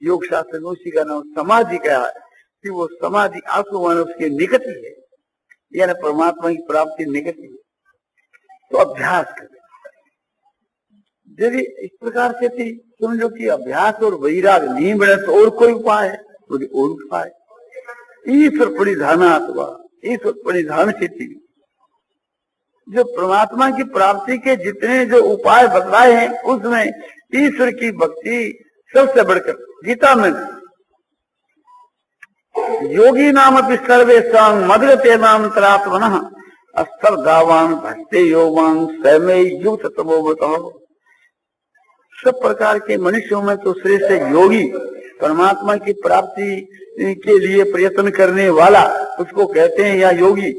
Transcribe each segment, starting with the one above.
योग शास्त्र में उसी का नाम समाधि का है कि वो समाधि आंसू माने उसके निकट ही है, यानी परमात्मा की प्राप्ति निकट ही है। तो अभ्यास करें। यदि इस प्रकार से थी समझो कि अभ्यास और वैराग नहीं बने तो और कोई उपाय है, और उपाय ईश्वर परिधानात्वा, ईश्वर परिधान से थी जो परमात्मा की प्राप्ति के जितने जो उपाय बतलाए हैं उसमें ईश्वर की भक्ति सबसे बढ़कर गीता में योगी नाम अपनी सर्वेशां मदगते नाम तरात्मनः अस्तर्धावान भक्ति योगान स्वयं युक्त तमो बताओ। सब प्रकार के मनुष्यों में तो श्रेष्ठ योगी, परमात्मा की प्राप्ति के लिए प्रयत्न करने वाला उसको कहते हैं या योगी।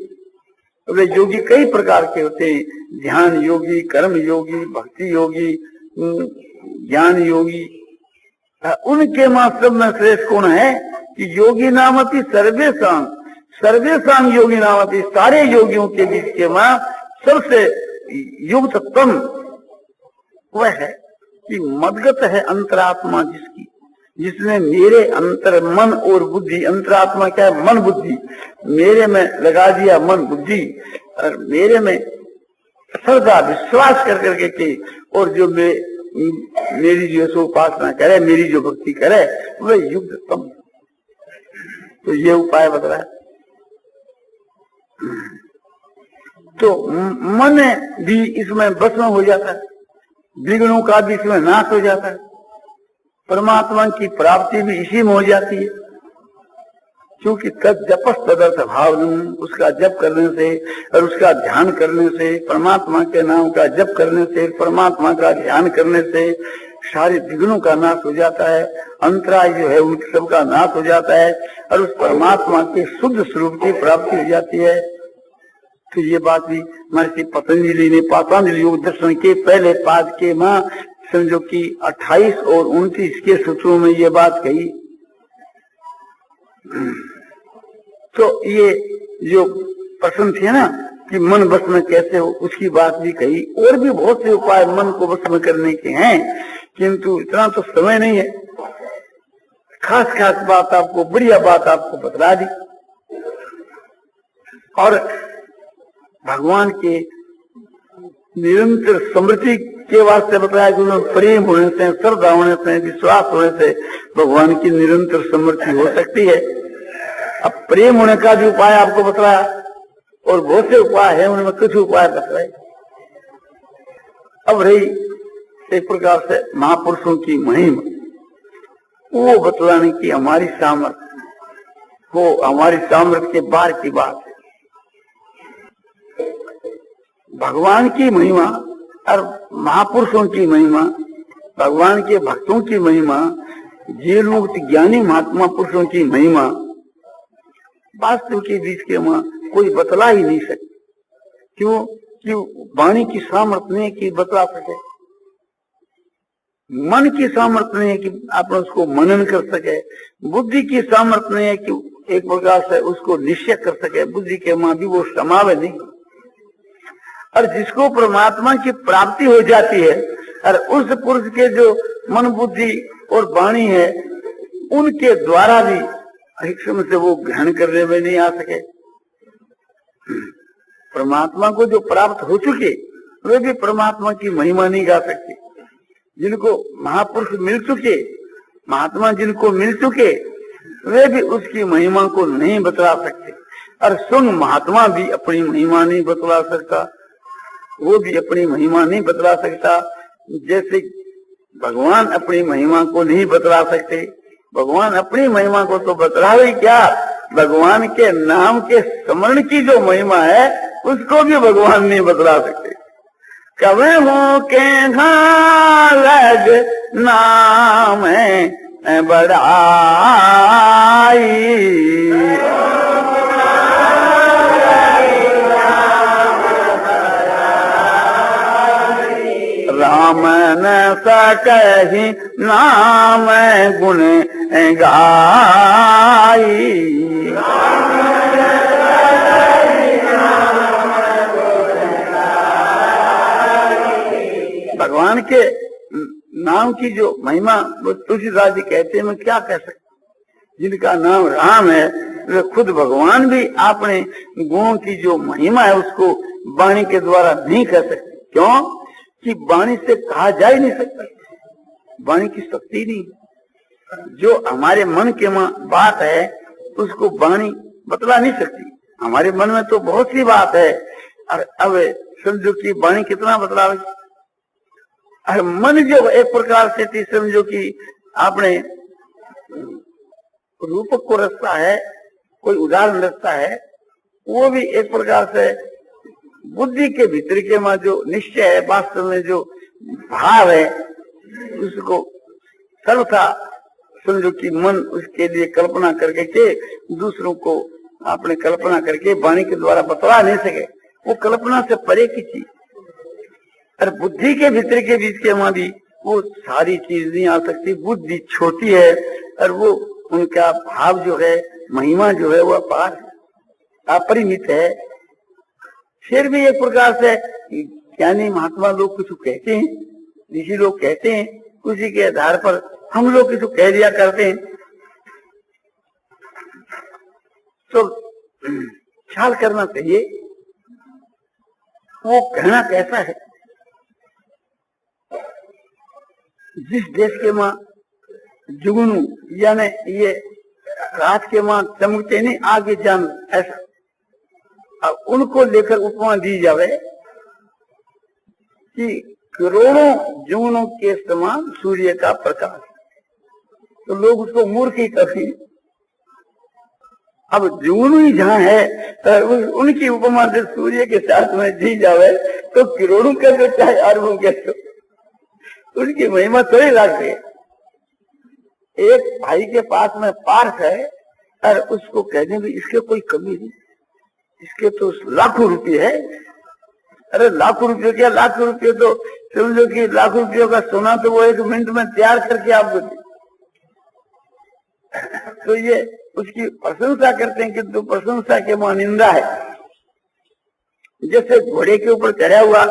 वे योगी कई प्रकार के होते हैं, ध्यान योगी, कर्म योगी, भक्ति योगी, ज्ञान योगी। उनके मां सब में श्रेष्ठ कौन है कि योगी नाम अपनी सर्वेशां, सर्वेशां योगी नाम अपनी सारे योगियों के बीच के मां सबसे युक्ततम वह है कि मदगत है अंतरात्मा जिसकी, जिसने मेरे अंतर मन और बुद्धि, अंतरात्मा क्या है मन बुद्धि, मेरे में लगा दिया मन बुद्धि और मेरे में श्रद्धा विश्वास कर करके के और जो मेरी जो सो उपासना करे, मेरी जो भक्ति करे वह युक्ततम। तो ये उपाय बता है। तो मन भी इसमें भस्म हो जाता है, विघ्नों का भी इसमें नाश हो जाता है, परमात्मा की प्राप्ति भी इसी में हो जाती है। क्योंकि तद जपस तदर्थ भाव, उसका जप करने से और उसका ध्यान करने से, परमात्मा के नाम का जप करने से, परमात्मा का ध्यान करने से सारे विघ्नों का नाश हो जाता है, अंतराय जो है उन सबका नाश हो जाता है और उस परमात्मा के शुद्ध स्वरूप की प्राप्ति हो जाती है। तो ये बात भी महर्षि पतंजलि ने पातंजलि योग दर्शन के पहले पाद के मां समझो कि 28 और 29 के सूत्रों में ये बात कही। तो ये जो प्रश्न थे ना कि मन बस में कैसे हो, उसकी बात भी कही। और भी बहुत से उपाय मन को बस में करने के हैं, किंतु इतना तो समय नहीं है। खास खास बात आपको, बढ़िया बात आपको बतला दी। और भगवान के निरंतर स्मृति के वास्ते बताया कि उन्हें प्रेम होने से, श्रद्धा होने से, विश्वास होने से भगवान की निरंतर स्मृति हो सकती है। अब प्रेम होने का भी उपाय आपको बतलाया और बहुत से उपाय है, उनमें कुछ उपाय बतलाए। अब रही एक प्रकार से महापुरुषों की महिमा, वो बतलाने की हमारी सामर्थ्य हो, हमारी सामर्थ्य के बाहर की बात है। भगवान की महिमा और महापुरुषों की महिमा, भगवान के भक्तों की महिमा, जीव मुक्त ज्ञानी महात्मा पुरुषों की महिमा वास्तव के बीच के वहां कोई बतला ही नहीं सकते। क्यों? क्यों? वाणी की सामर्थ्य नहीं कि बतला सके, मन की सामर्थ्य नहीं है कि आप उसको मनन कर सके, बुद्धि की सामर्थ्य नहीं है कि एक प्रकार से उसको निश्चय कर सके, बुद्धि के वहां भी वो समावे नहीं। और जिसको परमात्मा की प्राप्ति हो जाती है और उस पुरुष के जो मन बुद्धि और वाणी है उनके द्वारा भी एक समय से वो ग्रहण करने में नहीं आ सके। परमात्मा को जो प्राप्त हो चुके वे भी परमात्मा की महिमा नहीं गा सकते। जिनको महापुरुष मिल चुके, महात्मा जिनको मिल चुके, वे भी उसकी महिमा को नहीं बतला सकते। और स्वयं महात्मा भी अपनी महिमा नहीं बतला सकता, वो भी अपनी महिमा नहीं बतला सकता। जैसे भगवान अपनी महिमा को नहीं बतला सकते, भगवान अपनी महिमा को तो बतलावे क्या, भगवान के नाम के स्मरण की जो महिमा है उसको भी भगवान नहीं बतला सकते। कवे हो के लग नाम बड़ाई, राम न सकहि नाम गुण गाई। भगवान के नाम की जो महिमा वो तुलसीदास जी कहते हैं, मैं क्या कह सकता। जिनका नाम राम है वे खुद भगवान भी अपने गुणों की जो महिमा है उसको वाणी के द्वारा नहीं कह सकते। क्यों कि वाणी से कहा जा ही नहीं सकता, वाणी की शक्ति नहीं। जो हमारे मन के बात है उसको वाणी बतला नहीं सकती। हमारे मन में तो बहुत सी बात है, और अब समझो कि वाणी कितना बतलावे। और मन जो एक प्रकार से समझो कि आपने रूपक को रचता है, कोई उदाहरण रचता है, वो भी एक प्रकार से बुद्धि के भीतर के में जो निश्चय है, वास्तव में जो भाव है, उसको सर्वथा समझो कि मन उसके लिए कल्पना करके के दूसरों को आपने कल्पना करके वाणी के द्वारा बतला नहीं सके। वो कल्पना से परे की चीज, और बुद्धि के भीतर के बीच के वहां भी वो सारी चीज नहीं आ सकती। बुद्धि छोटी है और वो उनका भाव जो है, महिमा जो है, वो अपार अपरिमित है। फिर भी एक प्रकार से ज्ञानी महात्मा लोग कुछ कहते हैं, ऋषि लोग कहते हैं, उसी के आधार पर हम लोग कुछ कह दिया करते हैं। तो ख्याल करना चाहिए वो कहना कैसा है। जिस देश के मां जुगनू यानी ये रात के मां चमकते नहीं आगे जान, ऐसा अब उनको लेकर उपमा दी जावे कि करोड़ों जुगनों के समान सूर्य का प्रकाश, तो लोग उसको मूर्ख ही कहते। अब जुगनू ही जहाँ है तो उनकी उपमा से सूर्य के साथ में दी जावे तो करोड़ों का जो चाहे अरबों के तो उनकी महिमा थोड़ी लागती है। एक भाई के पास में पार्क है और उसको कहने भी इसके कोई कमी नहीं, इसके तो लाखों रुपये है। अरे लाखों रुपये क्या, लाखों रुपये तो समझो कि लाखों रुपयों का सोना तो वो 1 मिनट में तैयार करके आपको दे। तो ये उसकी प्रशंसा करते हैं, किंतु प्रशंसा के वहां निंदा है। जैसे घोड़े के ऊपर चढ़ा हुआ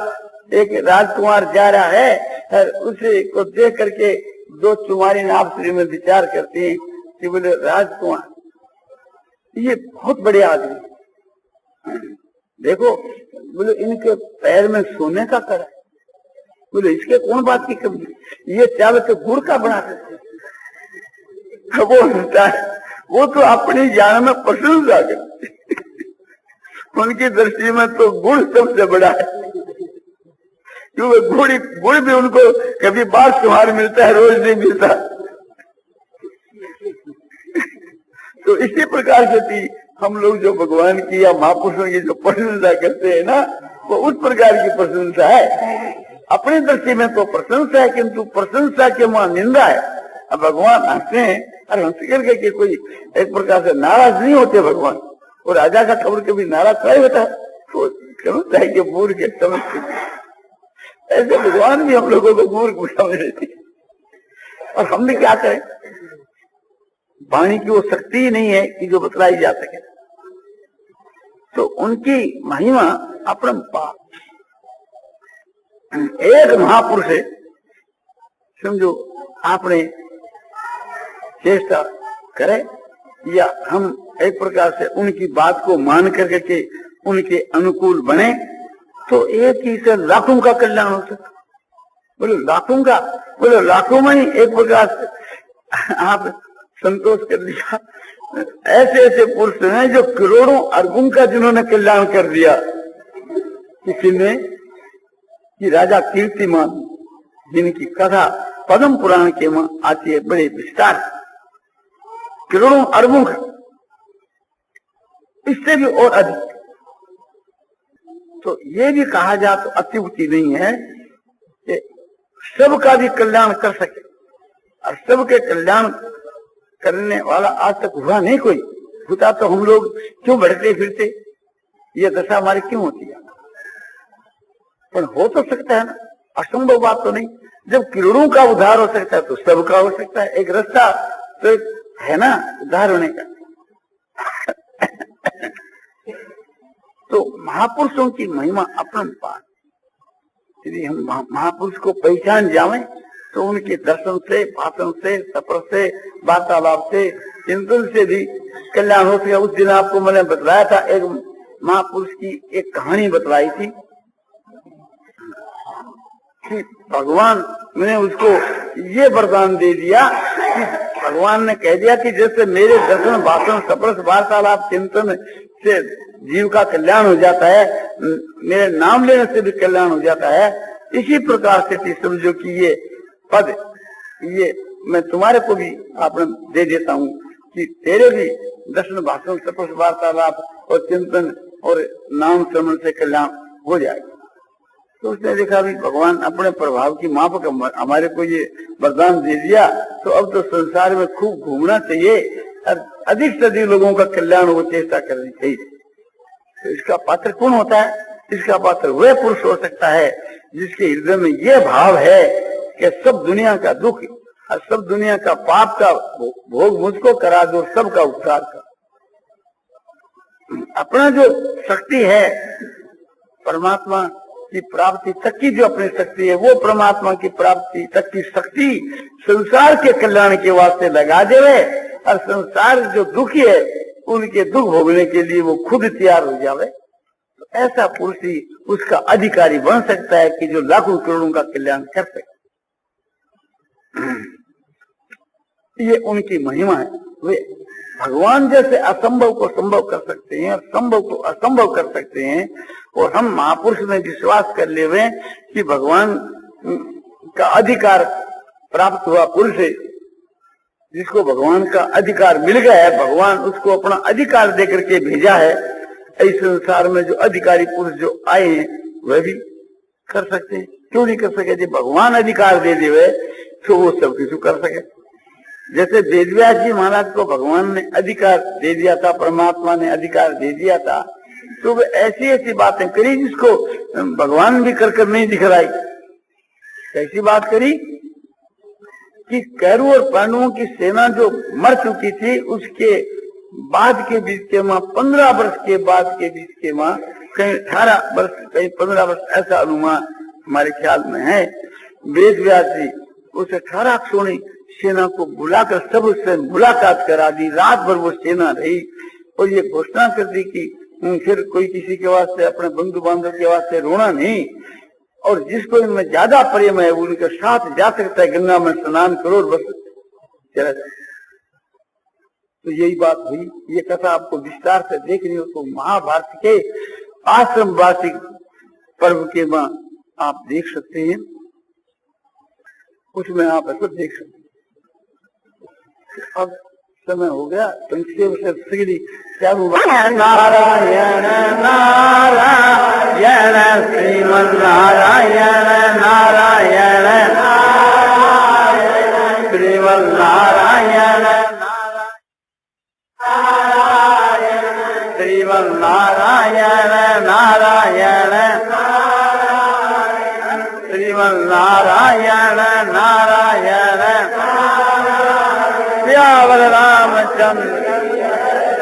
एक राजकुमार जा रहा है और उसे को देख करके 2 चुमारी आपस में विचार करते हैं कि बोले राजकुमार ये बहुत बड़े आदमी, देखो बोले इनके पैर में सोने का कड़ा, बोले इसके कौन बात की कमी, ये चावल तो गुड़ का बना सकते। वो होता है, वो तो अपनी जान में प्रशंसा करते, उनकी दृष्टि में तो गुड़ सबसे बड़ा है। क्योंकि गुड़ भी उनको कभी बार त्योहार मिलता है, रोज नहीं मिलता। तो इसी प्रकार से थी हम लोग जो भगवान की या महापुरुषों की जो प्रशंसा करते हैं ना, वो उस प्रकार की प्रशंसा है। अपनी दृष्टि में तो प्रशंसा है, किंतु प्रशंसा के वहां निंदा है। अब भगवान हंसते हैं और हंस करके कोई एक प्रकार से नाराज नहीं होते भगवान। और राजा का खबर कभी नाराज नहीं होता, तो समझता है कि मूर्ख के समझते, ऐसे भगवान भी हम लोगों को मूर्ख समझ लेते। और हमने क्या करें, वाणी की वो शक्ति ही नहीं है कि जो बतलाई जा सके। तो उनकी महिमा अपरंपार। एक महापुरुष है, समझो आपने चेष्टा करे या हम एक प्रकार से उनकी बात को मान करके उनके अनुकूल बने, तो एक ही से लाखों का कल्याण हो सकता। बोलो लाखों का, बोलो लाखों में ही एक प्रकार से आप संतोष कर लिया। ऐसे ऐसे पुरुष हैं जो करोड़ों अरबों का जिन्होंने कल्याण कर दिया। किसी ने कि राजा कीर्तिमान, जिनकी कथा पद्म पुराण के में आती है बड़े विस्तार, करोड़ों अरबों का, इससे भी और अधिक। तो ये भी कहा जा तो अत्युक्ति नहीं है कि सबका भी कल्याण कर सके, और सबके कल्याण करने वाला आज तक हुआ नहीं कोई। होता तो हम लोग क्यों भटकते फिरते, ये दशा हमारी क्यों होती है। पर हो तो सकता है ना, असंभव बात तो नहीं। जब करोड़ों का उद्धार हो सकता है तो सबका हो सकता है। एक रास्ता तो है ना उद्धार होने का। तो महापुरुषों की महिमा अपरंपार। यदि हम महापुरुष को पहचान जाएं तो उनके दर्शन से, भाषण से, सफर से, वार्तालाप से, चिंतन से भी कल्याण हो सके। उस दिन आपको मैंने बतलाया था, एक महापुरुष की एक कहानी बतलाई थी कि भगवान ने उसको ये वरदान दे दिया कि भगवान ने कह दिया कि जैसे मेरे दर्शन, भाषण, सफर, वार्तालाप, चिंतन से जीव का कल्याण हो जाता है, मेरे नाम लेने से भी कल्याण हो जाता है, इसी प्रकार से समझो कि ये पद, ये मैं तुम्हारे को भी आपने दे देता हूँ कि तेरे भी दर्शन, भाषण, सफर, वार्तालाप और चिंतन और नाम श्रवण से कल्याण हो जाएगा। तो उसने देखा भी भगवान अपने प्रभाव की माप हमारे को ये वरदान दे दिया, तो अब तो संसार में खूब घूमना चाहिए और अधिक से अधिक लोगों का कल्याण हो चेष्टा करनी चाहिए। तो इसका पात्र कौन होता है? इसका पात्र वह पुरुष हो सकता है जिसके हृदय में यह भाव है कि सब दुनिया का दुख और सब दुनिया का पाप का भोग मुझको करा दो, सबका उपकार कर। अपना जो शक्ति है परमात्मा की प्राप्ति तक की, जो अपनी शक्ति है वो परमात्मा की प्राप्ति तक की शक्ति संसार के कल्याण के वास्ते लगा देवे और संसार जो दुखी है उनके दुख भोगने के लिए वो खुद तैयार हो जावे। तो ऐसा पुरुष ही उसका अधिकारी बन सकता है कि जो लाखों करोड़ों का कल्याण कर सके। ये उनकी महिमा है। वे भगवान जैसे असंभव को संभव कर सकते हैं और संभव को असंभव कर सकते हैं। और हम महापुरुष में विश्वास कर ले हुए कि भगवान का अधिकार प्राप्त हुआ पुरुष है, जिसको भगवान का अधिकार मिल गया है, भगवान उसको अपना अधिकार देकर के भेजा है। इस संसार में जो अधिकारी पुरुष जो आए हैं वह भी कर सकते हैं। क्यों नहीं कर सके? जब भगवान अधिकार दे देवे तो वो सब कुछ कर सके। जैसे वेदव्यास जी महाराज को भगवान ने अधिकार दे दिया था, परमात्मा ने अधिकार दे दिया था, तो वे ऐसी ऐसी बातें करी जिसको भगवान भी कर नहीं दिखलाई। कैसी बात करी कि कौरव और पांडवों की सेना जो मर चुकी थी उसके बाद के बीच के माँ 15 वर्ष के बाद के बीच के माँ कहीं 18 वर्ष कहीं 15 वर्ष ऐसा अनुमान हमारे ख्याल में है। वेदव्यास जी उस 18 क्षोणी सेना को बुलाकर सब उससे मुलाकात करा दी। रात भर वो सेना रही और ये घोषणा कर दी कि फिर कोई किसी के वास्ते, अपने बंधु बांधव के वास्ते रोना नहीं, और जिसको इनमें ज्यादा प्रेम है वो उनके साथ जा सकता है, गंगा में स्नान करो और बस चला जाए। तो यही बात हुई। ये कथा आपको विस्तार से देखनी हो तो महाभारत के आश्रम वार्षिक पर्व के बाद आप देख सकते हैं, उसमें आप ऐसा देख सकते हैं। अब समय हो गया, संक्षेप से श्री नारायण नारायण श्रीमन नारायण नारायण श्रीमन नारायण श्रीमन नारायण नारायण श्रीमन नारायण नारायण सियावर रामचंद्र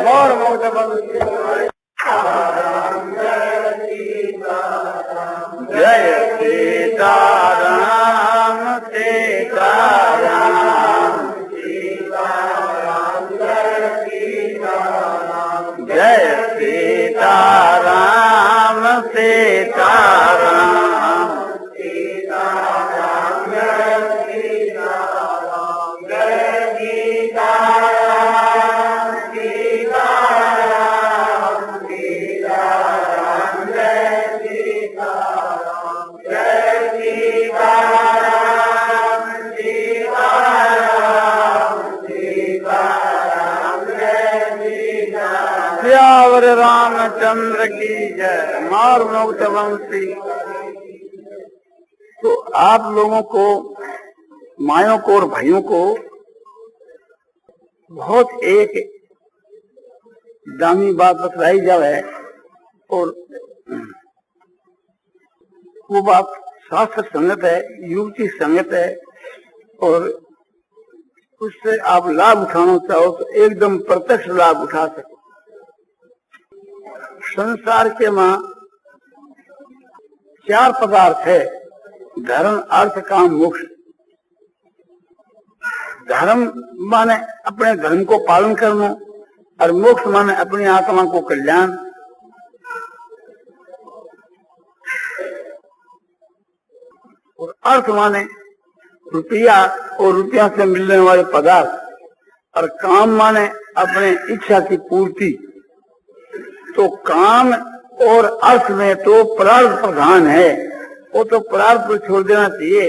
मोर मुक्त जय सीताराम सीताराम जय सीताराम सीताराम सियावर रामचंद्र की जय। मार मुक्त वंशी। तो आप लोगों को, मायों को और भाइयों को बहुत एक दामी बात बतलाई जाए, और वो बात शास्त्र संगत है, युक्ति संगत है, और उससे आप लाभ उठाना चाहो तो एकदम प्रत्यक्ष लाभ उठा सको। संसार के मां 4 पदार्थ है, धर्म अर्थ काम मोक्ष। धर्म माने अपने धर्म को पालन करना और मोक्ष माने अपनी आत्मा को कल्याण। और अर्थ माने रुपया और रुपया से मिलने वाले पदार्थ और काम माने अपने इच्छा की पूर्ति। तो काम और अर्थ में तो प्रार्थ प्रधान है, वो तो प्रार्थ को छोड़ देना चाहिए।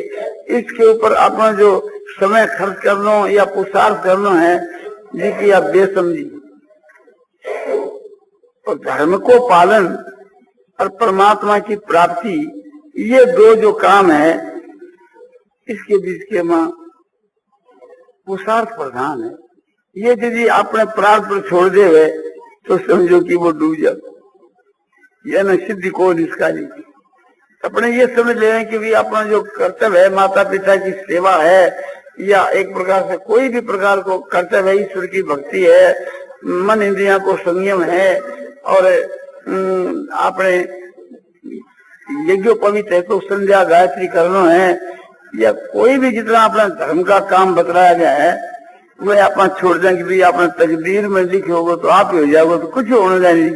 इसके ऊपर अपना जो समय खर्च करना या पुरुषार्थ करना है जिसकी आप बेसमझी। तो धर्म को पालन और परमात्मा की प्राप्ति, ये दो जो काम है इसके बीच के मां पुरुषार्थ प्रधान है। ये यदि आपने प्रार्थ पर छोड़ दे तो समझो कि वो डूब जाता, यह न सिद्धि को निष्कारी। अपने ये समझ ले कि भी अपना जो कर्तव्य है माता पिता की सेवा है या एक प्रकार से कोई भी प्रकार को कर्तव्य है, ईश्वर की भक्ति है, मन इंद्रिया को संयम है और अपने यज्ञोपवीत है तो संध्या गायत्री करना है या कोई भी जितना अपना धर्म का काम बतलाया गया है वह अपना छोड़ देंगे भी अपने तकदीर में लिखे होगा तो आप ही हो जाओगे, तो कुछ होने नहीं।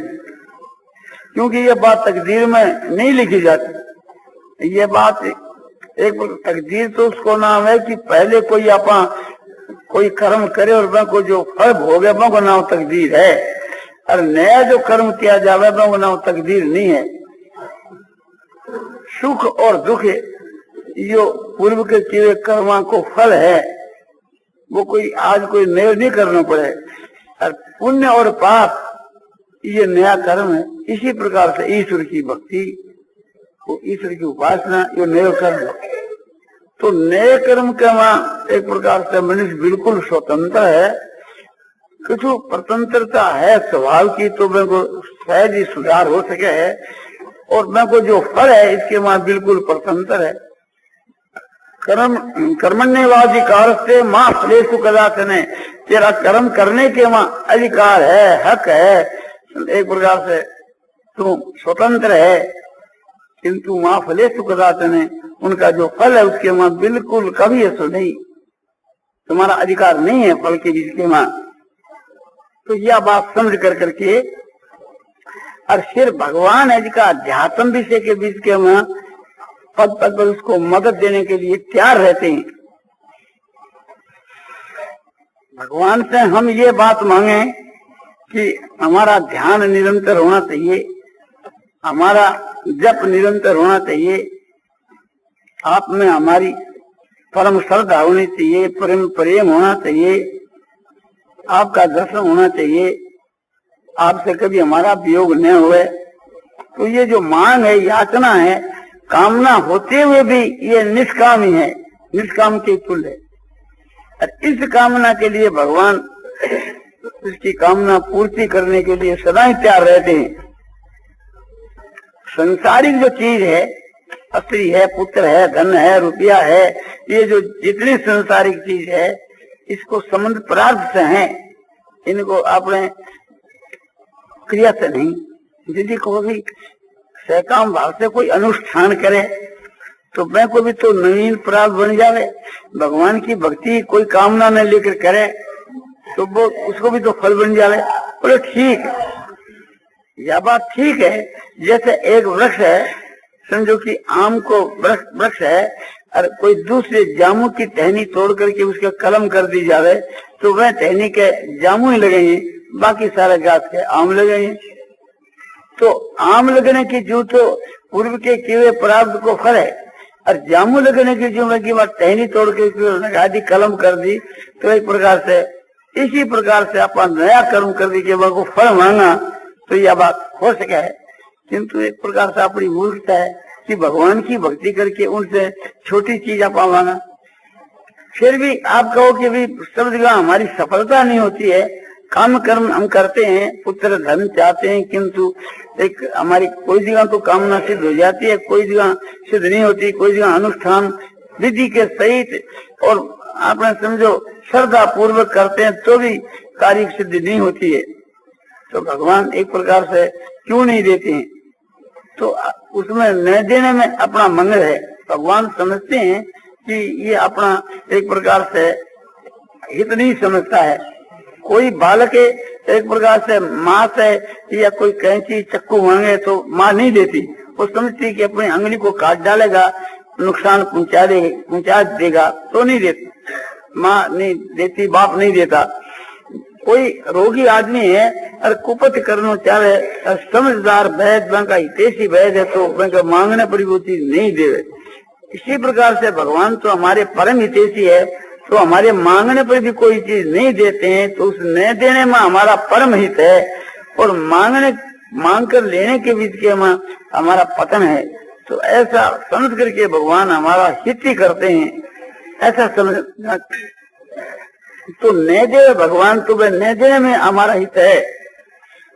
क्योंकि ये बात तकदीर में नहीं लिखी जाती। ये बात एक तकदीर तो उसको नाम है कि पहले कोई अपना कोई कर्म करे और वह को जो फल भोगे वह को नाम तकदीर है, और नया जो कर्म किया जावे वह को नाम तकदीर नहीं है। सुख और दुख यो पूर्व के किए कर्मा को फल है, वो कोई आज कोई नया नहीं करना पड़े। और पुण्य और पाप ये नया कर्म है। इसी प्रकार से ईश्वर की भक्ति, ईश्वर की उपासना ये नया कर्म है। तो नए कर्म के वहां एक प्रकार से मनुष्य बिल्कुल स्वतंत्र है। कुछ स्वतंत्रता है स्वभाव की, तो मेरे को सहज ही सुधार हो सके है, और मेरे को जो फल है इसके वहां बिल्कुल स्वतंत्र है। कर्मण्यवाधिकार से मां फलेषु कदाचन, तेरा कर्म करने के वहां अधिकार है, हक है, एक प्रकार से तू स्वतंत्र है। किंतु मां फलेषु कदाचन, उनका जो फल है उसके वहां बिल्कुल कभी ऐसा नहीं, तुम्हारा अधिकार नहीं है फल के बीच के वहां। तो यह बात समझ कर करके और फिर भगवान है जिसका अध्यात्म विषय के बीच के वहां पद पद पर उसको मदद देने के लिए तैयार रहते हैं। भगवान से हम ये बात मांगे कि हमारा ध्यान निरंतर होना चाहिए, हमारा जप निरंतर होना चाहिए, आप में हमारी परम श्रद्धा होनी चाहिए, परम प्रेम होना चाहिए, आपका दर्शन होना चाहिए, आपसे कभी हमारा वियोग न हुए। तो ये जो मांग है, याचना है, कामना होते हुए भी ये निष्काम ही है, निष्काम के तुल्य है। और इस कामना के लिए भगवान इसकी कामना पूर्ति करने के लिए सदा ही तैयार रहते हैं। संसारिक जो चीज है, स्त्री है, पुत्र है, धन है, रुपया है, ये जो जितनी संसारिक चीज है इसको संबंध प्रार्थ से है, इनको अपने क्रिया से नहीं। यदि कोई सकाम भाव से कोई अनुष्ठान करे तो मैं को भी तो नवीन प्राप्त बन जावे। भगवान की भक्ति कोई कामना न लेकर करे तो वो उसको भी तो फल बन जावे। बोले ठीक, यह बात ठीक है। जैसे एक वृक्ष है, समझो कि आम को वृक्ष है और कोई दूसरे जामुन की टहनी तोड़ करके उसके कलम कर दी जावे तो वह टहनी के जामुन ही लगेंगे, बाकी सारे गाछ के आम लगेंगे। तो आम लगने की जो तो पूर्व के किए प्राप्त को फल है, और जामुन लगने की जो की बात टहनी तोड़ के लगा दी, कलम कर दी, तो एक प्रकार से इसी प्रकार से अपन नया कर्म कर दी के को फल मांगा तो यह बात हो सके है। किंतु एक प्रकार से अपनी मूर्खता है कि भगवान की भक्ति करके उनसे छोटी चीज आप मांगा। फिर भी आप कहो कि भी सब जगह हमारी सफलता नहीं होती है, काम कर्म हम करते हैं, पुत्र धन चाहते हैं, किंतु एक हमारी कोई जगह तो कामना सिद्ध हो जाती है, कोई जगह सिद्ध नहीं होती, कोई जगह अनुष्ठान विधि के सहित और आपने समझो श्रद्धा पूर्वक करते हैं तो भी कार्य सिद्धि नहीं होती है। तो भगवान एक प्रकार से क्यों नहीं देते हैं? तो उसमें न देने में अपना मंगल है। भगवान समझते हैं कि ये अपना एक प्रकार से हित नहीं समझता है। कोई बालक एक प्रकार से माँ से या कोई कैंची चक्कू मांगे तो माँ नहीं देती, वो समझती कि अपनी अंगुली को काट डालेगा, नुकसान पहुंचा देगा, तो नहीं देती, माँ नहीं देती, बाप नहीं देता। कोई रोगी आदमी है और कुपत करना चाहे और समझदार वैद का हितेशी वैद है तो मांगने पर वो चीज नहीं देवे। इसी प्रकार से भगवान तो हमारे परम हितेशी है, तो हमारे मांगने पर भी कोई चीज नहीं देते हैं, तो उस न देने में हमारा परम हित है और मांग कर लेने के बीच के में हमारा पतन है। तो ऐसा समझ करके भगवान हमारा हित ही करते हैं, ऐसा समझना। तो न दे भगवान, तो वह न देने में हमारा हित है।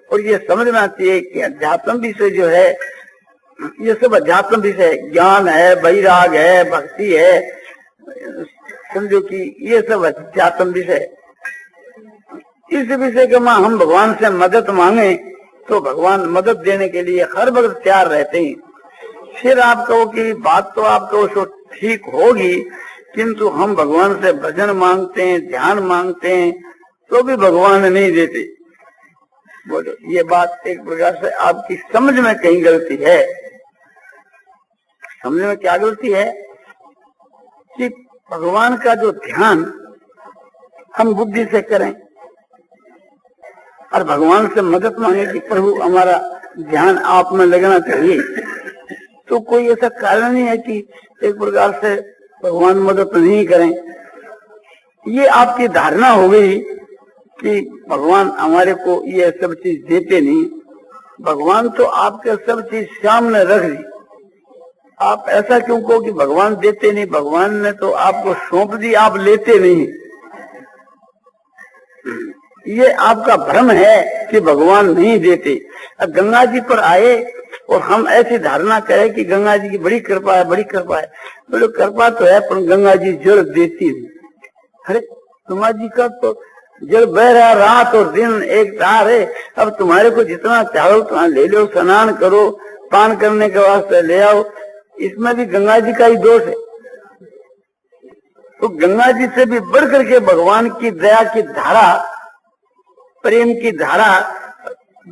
और ये समझना चाहिए कि अध्यात्म विषय जो है, ये सब अध्यात्म विषय, ज्ञान है, वैराग है, भक्ति है, समझो कि ये सब अध्यात्म विषय। इस विषय के में हम भगवान से मदद मांगे तो भगवान मदद देने के लिए हर वक्त तैयार रहते हैं। फिर आप कहो कि बात तो आप कहो सो ठीक होगी, किंतु हम भगवान से भजन मांगते हैं, ध्यान मांगते हैं, तो भी भगवान नहीं देते। बोलो, ये बात एक प्रकार से आपकी समझ में कहीं गलती है। समझ में क्या गलती है कि भगवान का जो ध्यान हम बुद्धि से करें और भगवान से मदद मांगे कि प्रभु हमारा ध्यान आप में लगना चाहिए, तो कोई ऐसा कारण नहीं है कि एक प्रकार से भगवान मदद नहीं करें। ये आपकी धारणा हो गई कि भगवान हमारे को ये सब चीज देते नहीं। भगवान तो आपके सब चीज सामने रख दी। आप ऐसा क्यों कहो कि भगवान देते नहीं? भगवान ने तो आपको सौंप दी, आप लेते नहीं। ये आपका भ्रम है कि भगवान नहीं देते। अब गंगा जी पर आए और हम ऐसी धारणा करें कि गंगा जी की बड़ी कृपा है, बड़ी कृपा है। बोलो, कृपा तो है पर गंगा जी जल देती नहीं। अरे गंगा जी का तो जल बह रहा रात और दिन एक तार है। अब तुम्हारे को जितना चाहो तो ले लो, स्नान करो, पान करने के वास्ते ले आओ, इसमें भी गंगा जी का ही दोष है। तो गंगा जी से भी बढ़ करके भगवान की दया की धारा, प्रेम की धारा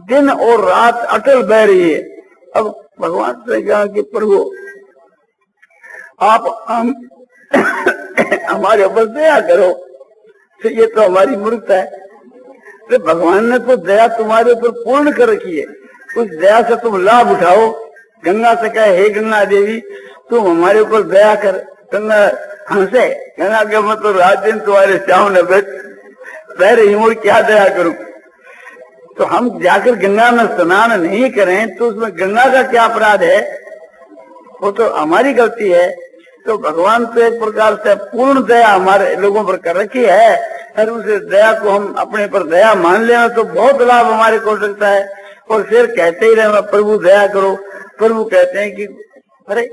दिन और रात अटल बह रही है। अब भगवान से कहा कि प्रभु आप हमारे ऊपर दया करो, तो ये तो हमारी मूर्खता है। तो भगवान ने तो दया तुम्हारे ऊपर पूर्ण कर रखी है, उस दया से तुम लाभ उठाओ। गंगा से कहे, हे गंगा देवी तुम हमारे ऊपर दया कर। गंगा हमसे, गंगा के मैं तो रात दिन तुम्हारे सामने बह रही हूँ, क्या दया करूं? तो हम जाकर गंगा में स्नान नहीं करें तो उसमें गंगा का क्या अपराध है? वो तो हमारी गलती है। तो भगवान तो एक प्रकार से पूर्ण दया हमारे लोगों पर कर रखी है, और उस दया को हम अपने पर दया मान लेना तो बहुत लाभ हमारे को हो सकता है। और फिर कहते ही रहना प्रभु दया करो। प्रभु कहते हैं कि अरे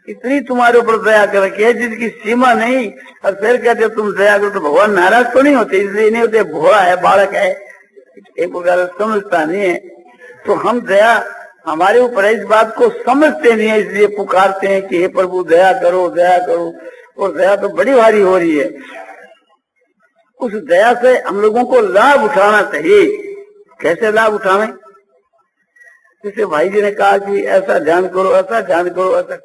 इतनी तुम्हारे ऊपर दया कर रखी है जिसकी सीमा नहीं, और फिर कहते तुम दया करो। तो भगवान नाराज तो नहीं होते, इसलिए नहीं होते, भोला है, बालक है, एक प्रकार समझता नहीं है। तो हम दया हमारे ऊपर इस बात को समझते नहीं है, इसलिए पुकारते हैं कि हे प्रभु दया करो, दया करो। और दया तो बड़ी भारी हो रही है। उस दया से हम लोगों को लाभ उठाना चाहिए। कैसे लाभ उठावे? जैसे भाई जी ने कहा कि ऐसा ध्यान करो, ऐसा ध्यान करो, ऐसा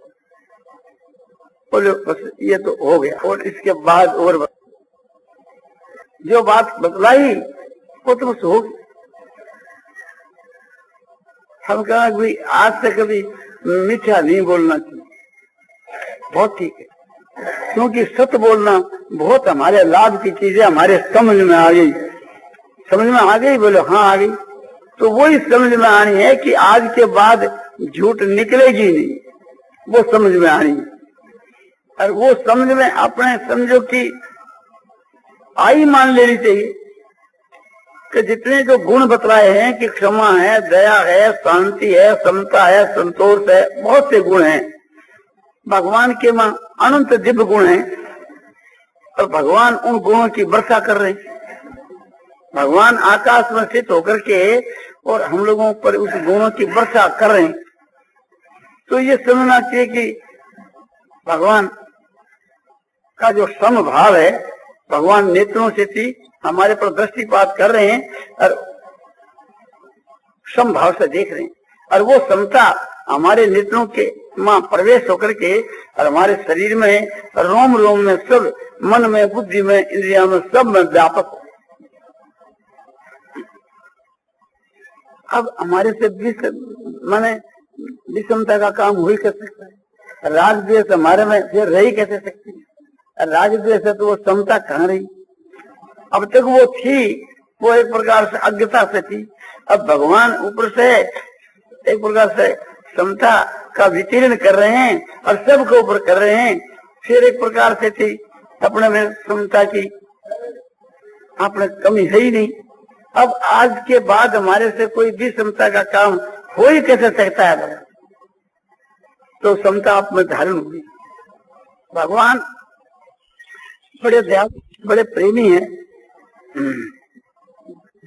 बोलो, बस ये तो हो गया। और इसके बाद और जो बात बतलाई वो तो बस हो गई। हम कहा कि आज से कभी मिथ्या नहीं बोलना चाहिए, बहुत ठीक है, क्योंकि सत्य बोलना बहुत हमारे लाभ की चीजें हमारे समझ में आ गई। समझ में आ गई? बोलो हाँ आ गई। तो वही समझ में आनी है कि आज के बाद झूठ निकलेगी नहीं, वो समझ में आनी है। और वो समझ में अपने समझो कि आई मान लेनी चाहिए कि जितने जो गुण बतलाए हैं कि क्षमा है, दया है, शांति है, समता है, संतोष है, बहुत से गुण हैं। भगवान के मां अनंत दिव्य गुण हैं और भगवान उन गुणों की वर्षा कर रहे हैं। भगवान आकाश में स्थित होकर के और हम लोगों पर उस गुणों की वर्षा कर रहे हैं। तो ये समझना चाहिए कि भगवान का जो समभाव है भगवान नेत्रों से थी हमारे पर दृष्टिपात कर रहे हैं और समभाव से देख रहे हैं, और वो समता हमारे नेत्रों के मां प्रवेश होकर के और हमारे शरीर में रोम रोम में सब, मन में, बुद्धि में, इंद्रिया में, सब में व्यापक हो। अब हमारे से माने विषमता का काम हो ही कर सकता है। राग द्वेष हमारे में फिर रही कैसे सकती है? राग द्वेष है तो वो समता कहाँ रही? अब तक वो थी, वो एक प्रकार से अज्ञता से थी। अब भगवान ऊपर से एक प्रकार से समता का वितीर्ण कर रहे हैं और सबके ऊपर कर रहे हैं। फिर एक प्रकार से थी अपने में समता की अपने कमी है ही नहीं। अब आज के बाद हमारे से कोई भी समता का काम हो ही कैसे सकता है? तो समता आप में धारण हुई। भगवान बड़े दया, बड़े प्रेमी हैं,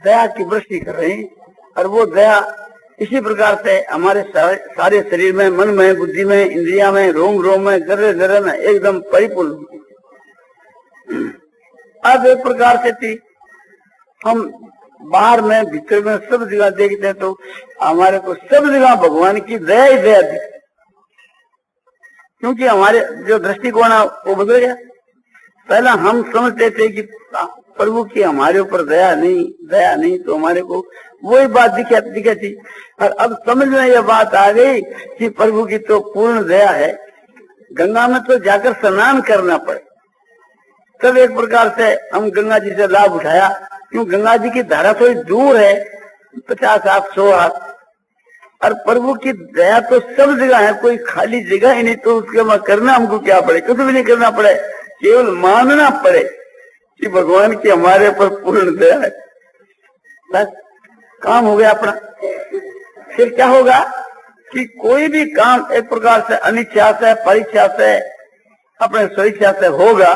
दया की वृष्टि कर रहे हैं, और वो दया इसी प्रकार से हमारे सारे शरीर में, मन में, बुद्धि में, इंद्रिया में, रोम रोम में, जर्रे जर्रे में एकदम परिपूर्ण। अब एक प्रकार से थी हम बाहर में, भीतर में, सब जगह देखते हैं तो हमारे को सब जगह भगवान की दया ही दया दी, क्योंकि हमारे जो दृष्टिकोण है वो बदल गया। पहला हम समझते थे कि प्रभु की हमारे ऊपर दया नहीं, तो हमारे को वही बात दिखे थी, और अब समझ में यह बात आ गई कि प्रभु की तो पूर्ण दया है। गंगा में तो जाकर स्नान करना पड़े, तब एक प्रकार से हम गंगा जी से लाभ उठाया, क्यों गंगा जी की धारा थोड़ी दूर है, 50 हाथ 100 हाथ, और प्रभु की दया तो सब जगह है, कोई खाली जगह ही नहीं। तो उसके बाद करना हमको क्या पड़े? कुछ भी नहीं करना पड़े, केवल मानना पड़े कि भगवान की हमारे पर पूर्ण दया है, बस काम हो गया अपना। फिर क्या होगा कि कोई भी काम एक प्रकार से अनिच्छा से, परीक्षा से, अपने स्वेच्छा से होगा,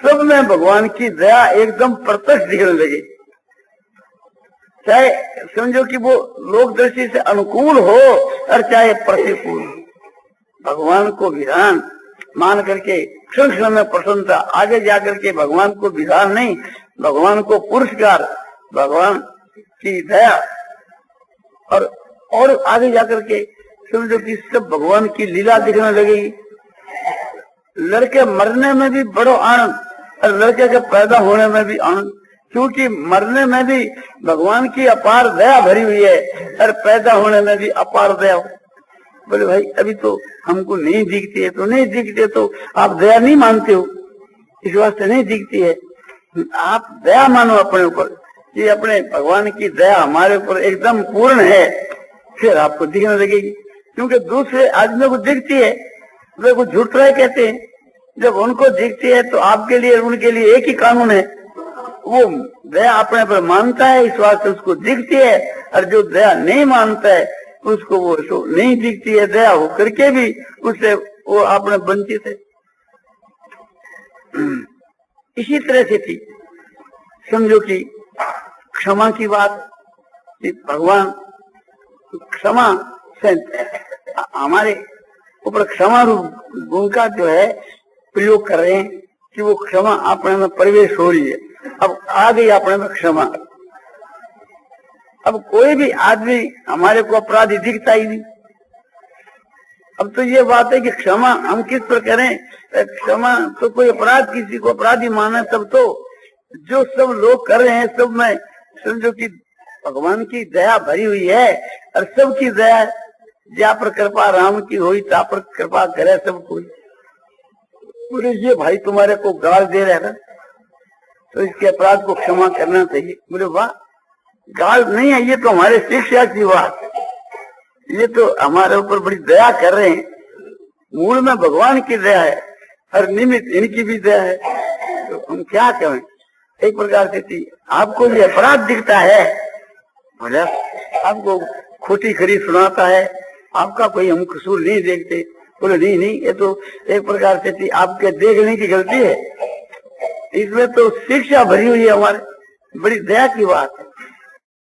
सब में भगवान की दया एकदम प्रत्यक्ष दिखने लगी। चाहे समझो कि वो लोक दृष्टि से अनुकूल हो और चाहे प्रतिकूल, भगवान को विधान मान करके क्षण क्षण में प्रसन्नता, आगे जाकर के भगवान को विधान नहीं, भगवान को पुरस्कार, भगवान की दया, और आगे जाकर के समझो कि सब भगवान की लीला दिखने लगेगी। लड़के मरने में भी बड़ो आनंद, और लड़के के पैदा होने में भी आनंद, क्योंकि मरने में भी भगवान की अपार दया भरी हुई है, और पैदा होने में भी अपार दया। बोले भाई अभी तो हमको नहीं दिखती है, तो नहीं दिखती है तो आप दया नहीं मानते हो, इस वास्ते नहीं दिखती है। आप दया मानो अपने ऊपर कि अपने भगवान की दया हमारे ऊपर एकदम पूर्ण है, फिर आपको दिखने लगेगी। क्योंकि दूसरे आदमियों को दिखती है, वे कुछ झूठ रहे कहते हैं, जब उनको दिखती है तो आपके लिए उनके लिए एक ही कानून है, वो दया अपने पर मानता है, इस वास्ते उसको दिखती है, और जो दया नहीं मानता है उसको वो नहीं दिखती है, दया हो करके भी उससे वो अपने वंचित है। इसी तरह से थी समझो कि क्षमा की बात, कि भगवान क्षमा से हमारे ऊपर क्षमा रूप गुण का जो है प्रयोग कर रहे हैं, कि वो क्षमा अपने में प्रवेश हो रही है। अब आ गई अपने में क्षमा। अब कोई भी आदमी हमारे को अपराधी दिखता ही नहीं। अब तो ये बात है कि क्षमा हम किस पर करें? क्षमा तो कोई अपराध किसी को अपराधी माने, तब तो जो सब लोग कर रहे हैं सब में समझो कि भगवान की दया भरी हुई है, और सबकी दया जहाँ पर कृपा राम की हुई ता पर कृपा करे सब कोई। बोले ये भाई तुम्हारे को गाल दे रहे हैं तो इसके अपराध को क्षमा करना चाहिए। बोले वाह, गाल नहीं है, ये तो हमारे शिक्षा की बात है, ये तो हमारे ऊपर बड़ी दया कर रहे हैं। मूल में भगवान की दया है, हर निमित्त इनकी भी दया है, तो हम क्या करें? एक प्रकार से थी आपको ये अपराध दिखता है, बोले आपको खोटी खरी सुनाता है, आपका कोई हम कसूर नहीं देखते। बोले नहीं, ये तो एक प्रकार से थी आपके देखने की गलती है, इसमें तो शिक्षा भरी हुई है हमारे, बड़ी दया की बात है।